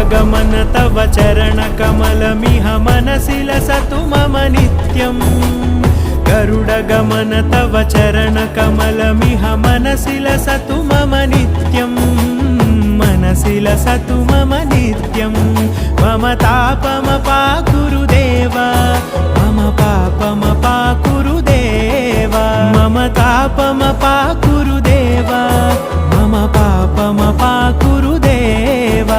गरुडगमन तव चरणकमलमिह मनसि लसतु मम नित्यम् गरुडगमन तव चरणकमलमिह मनसि लसतु मम नित्यम् मनसि लसतु मम नित्यम् मम तापमपाकुरु देव मम पापमपाकुरु देव मम तापमपाकुरु देव मम पापमपाकुरु देव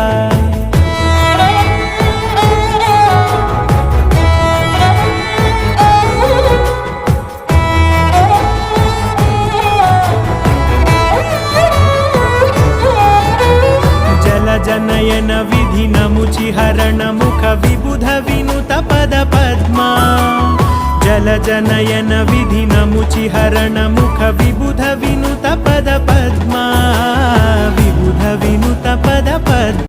जनयन विधिनमुचिहरण मुख विबुध विनुत पद पद्मा जलजनयन विधिनमुचिहरण मुख विबुध विनुत पद पद्मा विबुध विनुत पद पद्मा